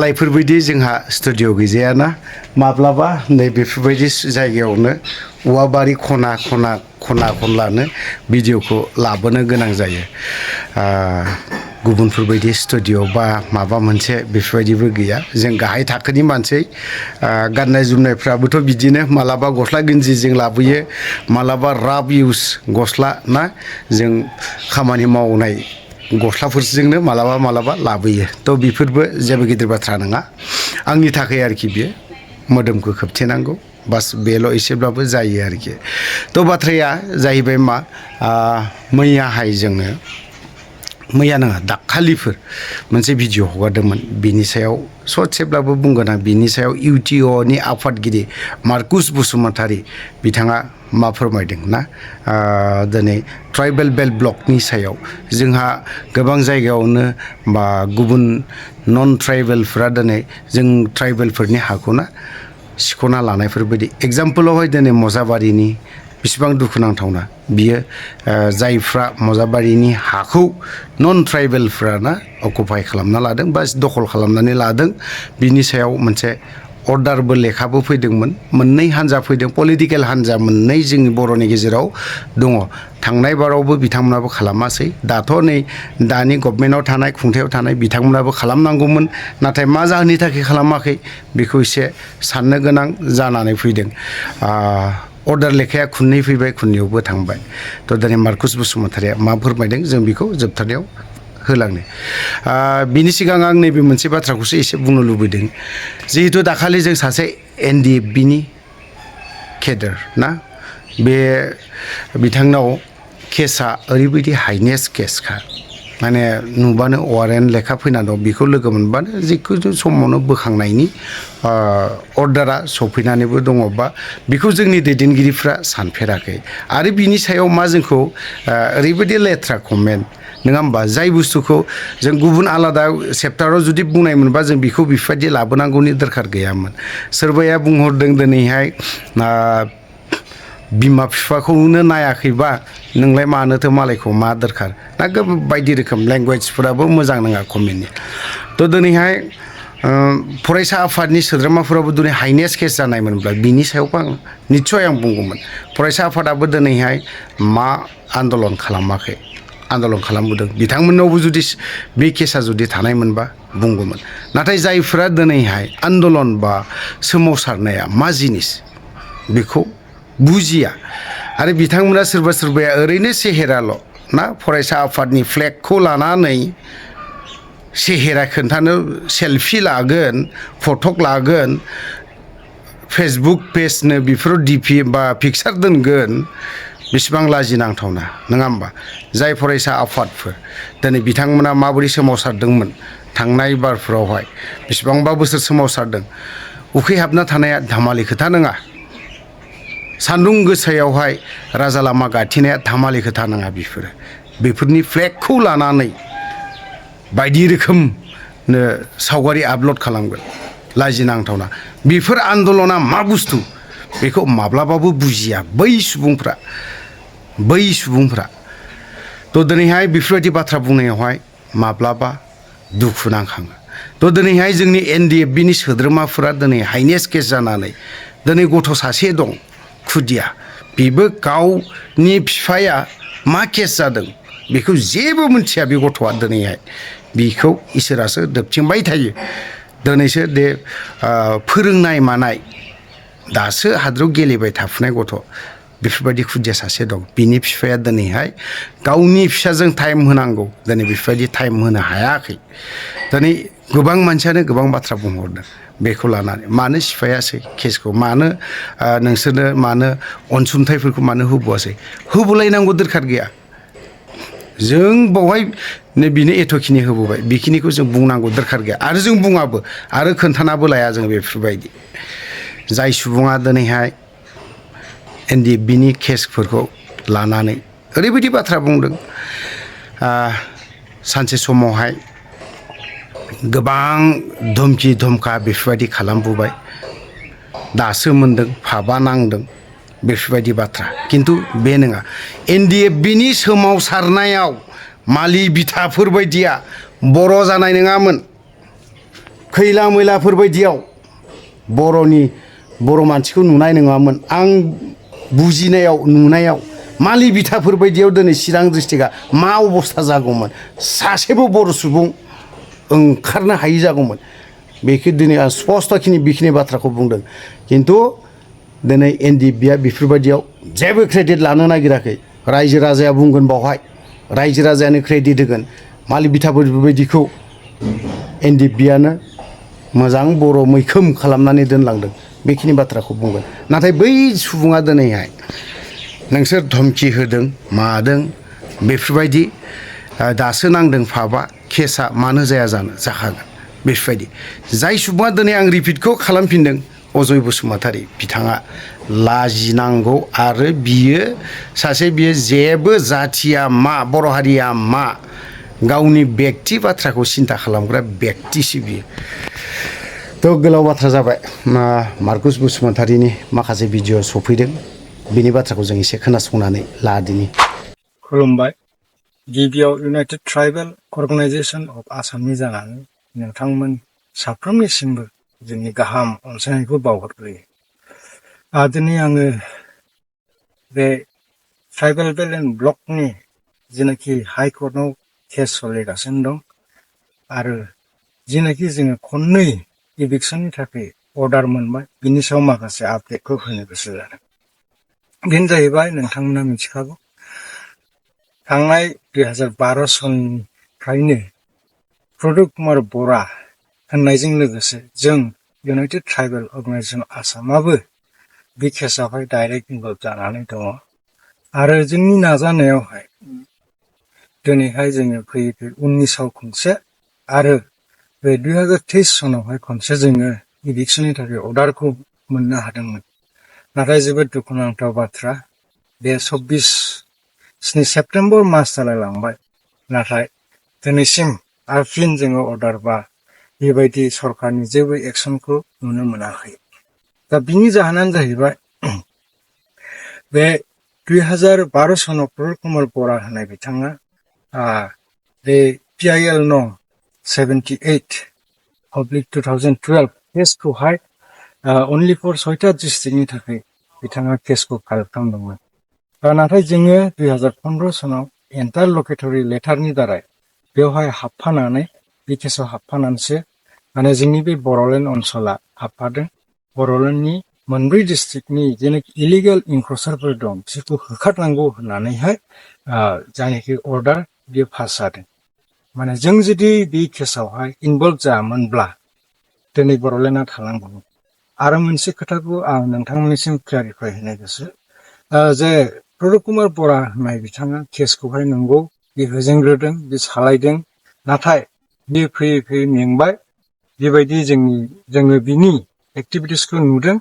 लाइफोरबायदि जोंहा स्टुडिअ गैजायाना माब्लाबा नैबेफोरबायदि जायगायावनो औवाबारि खना खनलानो भिडिअखौ लाबोनो गोनां जायो गुबुनफोरबायदि स्टुडिअ बा माबा मोनसे बेफोरबायदिबो गैया जों गाहाय थाखोनि मानसि गाननाय जोमनायफ्राबोथ' बिदिनो मालाबा गस्ला गेन्जि जों लाबोयो मालाबा राफ इउज गस्ला ना जों खामानि मावनाय गस्लाफोरजोंनो मालाबा लाबोयो थ' बेफोरबो जेबो गिदिर बाथ्रा नङा आंनि थाखाय आरोखि बियो मोदोमखौ खोबथेनांगौ बास बेल' एसेब्लाबो जायो आरोखि थ' बाथ्राया जाहैबाय मा मैयाहाय जोङो मैया नङा दाखालिफोर मोनसे भिडिअ हगारदोंमोन बिनि सायाव ससेब्लाबो बुंगोन आं बिनि सायाव इउटिअनि आफादगिरि मार्कुस बसुमतारी बिथाङा मा फोरमायदों ना दिनै ट्राइबेल बेल्ट ब्लकनि सायाव जोंहा गोबां जायगायावनो बा गुबुन नन ट्राइबेलफोरा दिनै जों ट्राइबेलफोरनि हाखौ ना सिख'ना लानायफोरबायदि एगजामपोलावहाय दिनै मजाबारिनि बेसेबां दुखुनांथावना बियो जायफ्रा मजाबारिनि हाखौ नन ट्राइबेलफ्रा ना अकुपाइ खालामना लादों बा दखल खालामनानै लादों बिनि सायाव मोनसे अर्डारबो लेखाबो फैदोंमोन मोननै हान्जा फैदों पलिटिकेल हान्जा मोननै जोंनि बर'नि गेजेराव दङ थांनाय बारावबो बिथांमोनाबो खालामासै दाथ' नै दानि गभर्नमेन्टआव थानाय खुंथायाव थानाय बिथांमोनाबो खालामनांगौमोन नाथाय मा जाहोननि थाखाय खालामाखै बेखौ एसे साननो गोनां जानानै फैदों अर्डार लेखाया खुननै फैबाय खुननैयावबो थांबाय थ' दिनै मार्कुस बसुमतारीया मा फोरमायदों जों बेखौ जोबथारनायाव होलांनो बिनि सिगां आं नैबे मोनसे बाथ्राखौसो एसे बुंनो लुबैदों जिहेतु दाखालि जों सासे NDFBनि केडार ना बे बिथांनाव केसा ओरैबायदि हाइनेस केसखा माने नुबानो वारेन्ट लेखा फैना दं बेखौ लोगो मोनबानो जिखुनु समावनो बोखांनायनि अर्डारा सफैनानैबो दङ बा बेखौ जोंनि दैदेनगिरिफ्रा सानफेराखै आरो बिनि सायाव मा जोंखौ ओरैबायदि लेथ्रा कमेन्ट नङा होमबा जाय बुस्थुखौ जों गुबुन आलादा सेप्टाराव जुदि बुंनाय मोनबा जों बेखौ बेफोरबायदि लाबोनांगौनि दरखार गैयामोन सोरबाया बुंहरदों दिनैहाय बिमा बिफाखौनो नायाखैबा नोंलाय मानोथो मालायखौ मा दरखार ना बायदि रोखोम लेंगुवेजफोराबो मोजां नङा कमेन्टनि थ' दिनैहाय फरायसा आफादनि सोद्रोमाफोराबो दिनै हाइनेस केस जानायमोनब्ला बिनि सायावबो आं निस्सय आं बुंगौमोन फरायसा आफादाबो दिनैहाय मा आन्दलन खालामाखै आन्दलन खालामबोदों बिथांमोननावबो जुदि बे केसा जुदि थानायमोनबा बुंगौमोन नाथाय जायफोरा दिनैहाय आन्दलन बा सोमावसारनाया मा जिनिस बेखौ बुजिया आरो बिथांमोना सोरबाया ओरैनो सेहेराल' ना फरायसा आफादनि फ्लेगखौ लानानै सेहेरा खोन्थानो सेलफि लागोन फटक लागोन फेसबुक पेजनो बेफोराव DP बा पिकचार दोनगोन बेसेबां लाजिनांथावना नङा होमबा जाय फरायसा आफादफोर दिनै बिथांमोना माबोरै सोमावसारदोंमोन थांनाय बारफोरावहाय बेसेबांबा बोसोर सोमावसारदों उखैहाबना थानाया धामालि खोथा नङा सान्दुं गोसायावहाय राजा लामा गाथेनाया धामालि खोथा नङा बेफोरनि फ्लेगखौ लानानै बायदि रोखोमनो सावगारि आपल'ड खालामगोन लाजिनांथावना बेफोर आन्दलना मा बुस्थु बेखौ माब्लाबाबो बुजिया बै सुबुंफ्रा थ' दिनैहाय बेफोरबायदि बाथ्रा बुंनायावहाय माब्लाबा दुखु नांखाङो थ' दिनैहाय जोंनि NDFBनि सोद्रोमाफोरा दिनै हाइनेस केस जानानै दिनै गथ' सासे दं खुदिया बेबो गावनि बिफाया मा केस जादों बेखौ जेबो मिथिया बे गथ'आ दिनैहाय बेखौ इसोरासो दोबथिंबाय थायो दिनैसो दे फोरोंनाय मानाय दासो हादराव गेलेबाय थाफुनाय गथ' बेफोरबायदि खुदिया सासे दं बिनि बिफाया दिनैहाय गावनि फिसाजों टाइम होनांगौ दिनै बेफोरबायदि टाइम होनो हायाखै दिनै गोबां मानसियानो गोबां बाथ्रा बुंहरदों बेखौ लानानै मानो सिफायासै केसखौ मानो नोंसोरनो मानो अनसुंथाइफोरखौ मानो होबावासै होबोलायनांगौ दरखार गैया जों बावहाय बिनो एथ'खिनि होबोबाय बेखिनिखौ जों बुंनांगौ दरखार गैया आरो जों बुङाबो आरो खोन्थानाबो लाया जों बेफोरबायदि जाय सुबुङा दिनैहाय NDFBनि केसफोरखौ लानानै ओरैबायदि बाथ्रा बुंदों सानसे समावहाय गोबां धमखि धमखा बेफोरबायदि खालामबोबाय दासो मोनदों फाबा नांदों बेफोरबायदि बाथ्रा खिन्थु बे नङा NDFBनि सोमावसारनायाव मालि बिथाफोर बायदिया बर' जानाय नङामोन खैला मैलाफोरबायदियाव बर' मानसिखौ नुनाय नङामोन आं बुजिनायाव नुनायाव मालि बिथाफोर बायदियाव दिनै चिरां डिस्ट्रिक्टआ मा अबस्था जागौमोन सासेबो बर' सुबुं ओंखारनो हायि जागौमोन बेखौ दिनै आं स्पष्टखिनि बेखिनि बाथ्राखौ बुंदों खिन्थु दिनै एनडिएफबिआ बेफोरबायदियाव जेबो क्रेडिट लानो नागिराखै रायजो राजाया बुंगोन बावहाय रायजो राजायानो क्रेडिट होगोन मालि बिथाफोर बेबायदिखौ एनडिएफबिआनो मोजां बर' मैखोम खालामनानै दोनलांदों बेखिनि बाथ्राखौ बुंगोन नाथाय बै सुबुङा दिनैहाय नोंसोर धमकि होदों मादों बेफोरबायदि दासो नांदों फाबा केसा मानो जाया जानो जाखागोन बेफोरबायदि जाय सुबुङा दिनै आं रिपिटखौ खालामफिनदों अजय बसुमतारी बिथाङा लाजिनांगौ आरो बियो जेबो जाथिया मा बर' हारिया मा गावनि बेक्ति बाथ्राखौ सिन्था खालामग्रा बेक्तिसो बियो थ' गोलाव बाथ्रा जाबाय मार्कुस बसुमतारीनि माखासे भिडिअ सफैदों बिनि बाथ्राखौ जों एसे खोनासंनानै लादिनि खुलुमबाय गिबियाव इउनाइटेड ट्राइबेल अर्गानाइजेशन अफ आसामनि जानानै नोंथांमोन साफ्रोमनिसिमबो जोंनि गाहाम अनसायनायखौ बावहरग्रोयो दिनै आङो बे ट्राइबेल बेलेन्स ब्लकनि जेनाखि हाइकर्टआव केस सोलिगासिनो दं आरो जेनाखि जोङो खननै इभिक्सननि थाखाय अर्डार मोनबाय बिनि सायाव माखासे आपडेटखौ होनो गोसो जादों बेनो जाहैबाय नोंथांमोना मिथिखागौ थांनाय 2012 सननिफ्रायनो प्रदुप कुमार बरा होननायजों लोगोसे जों इउनाइटेड ट्राइबेल अर्गानाइजेशन आसामाबो बे केसावहाय डाइरेक्ट इनभल्भ जानानै दङ आरो जोंनि नाजानायावहाय दिनैहाय जोङो फैयै 19आव खनसे आरो बे 2023 सनावहाय खनसे जोङो इभिक्सननि थाखाय अर्डारखौ मोननो हादोंमोन नाथाय जोबोद दुखुनांथाव बाथ्रा बे 24 सेप्तेम्बर मास जालायलांबाय नाथाय दिनैसिम आरो फिन जोङो अर्डार बा बेबायदि सरकारनि जेबो एक्सनखौ नुनो मोनाखै दा बिनि जाहोनानो जाहैबाय बे 2012 सनाव प्रदुप कुमार बरा होननाय बिथाङा बे PIL नं 78/2012 केसखौहाय अनलि फर 6टा डिस्ट्रिक्टनि थाखाय बिथाङा केसखौ फाइल खालामदोंमोन नाथाय जोङो 2015 सनाव इन्टारलकेटरि लेटारनि दारै बेवहाय हाबफानानै बे केसाव हाबफानानैसो माने जोंनि बे बर'लेण्ड ओनसोला हाबफादों बर'लेण्डनि मोनब्रै डिस्ट्रिक्टनि जेनाखि इलिगेल इनक्रचारफोर दं बिसोरखौ होखारनांगौ होननानैहाय जायनाखि अर्डार बेयो पास जादों माने जों जुदि बे केसावहाय इनभल्भ जायामोनब्ला दिनै बर'लेण्डआ थालांगौमोन आरो मोनसे खोथाखौ आं नोंथांमोननिसिम क्लियारिफाइ होनो गोसो जे प्रदुप कुमार बरा होननाय बिथाङा केसखौहाय नंगौ बे होजेनग्रोदों बे सालायदों नाथाय बे फैयै फैयै मेंबाय बेबायदि जोङो बिनि एक्टिभिटिसखौ नुदों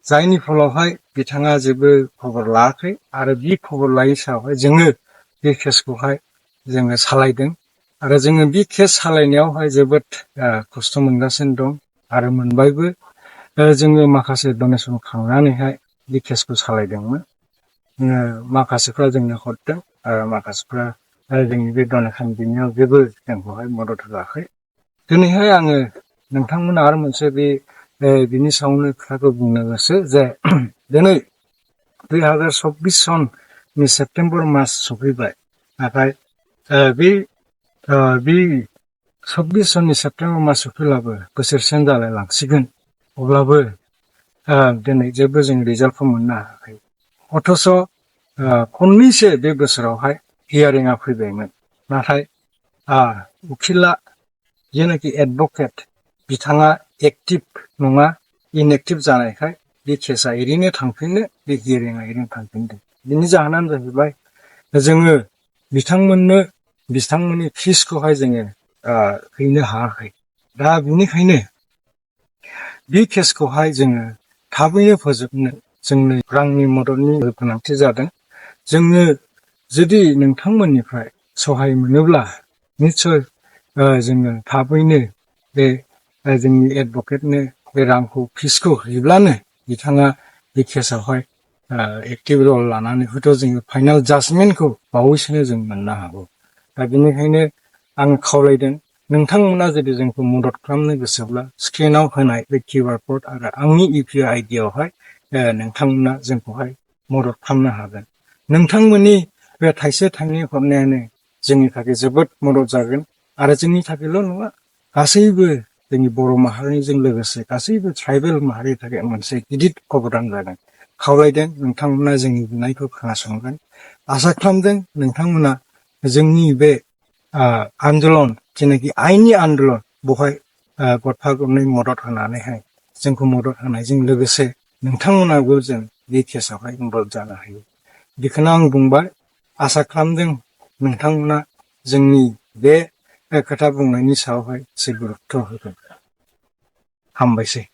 जायनि फलावहाय बिथाङा जेबो खबर लायाखै आरो बे खबर लायै सायावहाय जोङो बे केसखौहाय जोङो सालायदों आरो जोङो बे केस सालायनायावहाय जोबोद खस्थ' मोनगासिनो दं आरो मोनबायबो जोङो माखासे डनेसन खांनानैहाय बे केसखौ सालायदोंमोन माखासेफ्रा जोंनो हरदों आरो माखासेफ्रा जोंनि बे डनेसन बिनियाव जेबो जोंखौहाय मदद होआखै दिनैहाय आङो नोंथांमोना आरो मोनसे बिनि सायावनो खोथाखौ बुंनो गोसो जे दिनै 2024 सननि सेप्तेम्बर मास सफैबाय नाथाय बे 24 सननि सेप्तेम्बर मास सफैब्लाबो बोसोरसेयानो जालाय लांसिगोन अब्लाबो दिनै जेबो जों रिजाल्टखौ मोननो हायाखै अथ'स' खननैसो बे बोसोरावहाय हियारिंआ फैबायमोन नाथाय उखिला जेनाखि एडभकेट बिथाङा एक्टिभ नङा इनएक्टिभ जानायखाय बे केसा ओरैनो थांफिननो बे हियारिंआ ओरैनो थांफिनदों बिनि जाहोनानो जाहैबाय जोङो बिथांमोननि फिसखौहाय जोङो हैनो हायाखै दा बिनिखायनो बे केसखौहाय जोङो थाबैनो फोजोबनो जोंनो रांनि मददनि गोनांथि जादों जोङो जुदि नोंथांमोननिफ्राय सहाय मोनोब्ला निस्सय जोङो थाबैनो बे जोंनि एडभकेटनो बे रांखौ फिसखौ हैब्लानो बिथाङा बे केसावहाय एक्टिभ रल लानानै हयथ' जोङो फाइनाल जाजमेन्टखौ बावैसोनो जों मोननो हागौ दा बेनिखायनो आं खावलायदों नोंथांमोना जुदि जोंखौ मदद खालामनो गोसोब्ला स्क्रिनाव होनाय बे QR कड आरो आंनि UPI आइडियावहाय नोंथांमोना जोंखौहाय मदद खालामनो हागोन। नोंथांमोननि बे थाइसे थाइनै हरनायानो जोंनि थाखाय जोबोद मदद जागोन आरो जोंनि थाखायल' नङा गासैबो जोंनि बर' माहारिजों लोगोसे गासैबो ट्राइबेल माहारिनि थाखाय मोनसे गिदिर अबदान जागोन। खावलायदों नोंथांमोना जोंनि बिनायखौ खोनासंगोन। आसा खालामदों नोंथांमोना जोंनि बे आन्दलन जेनाखि आइननि आन्दलन बेवहाय गरफा गरनै मदद होनानैहाय जोंखौ मदद होनायजों लोगोसे नोंथांमोनाबो जों बे केसावहाय मदद जानो हायो। बेखौनो आं बुंबाय। आसा खालामदों नोंथांमोना जोंनि बे खोथा बुंनायनि सायावहाय एसे गुरुत्थ' होगोन। हामबायसै।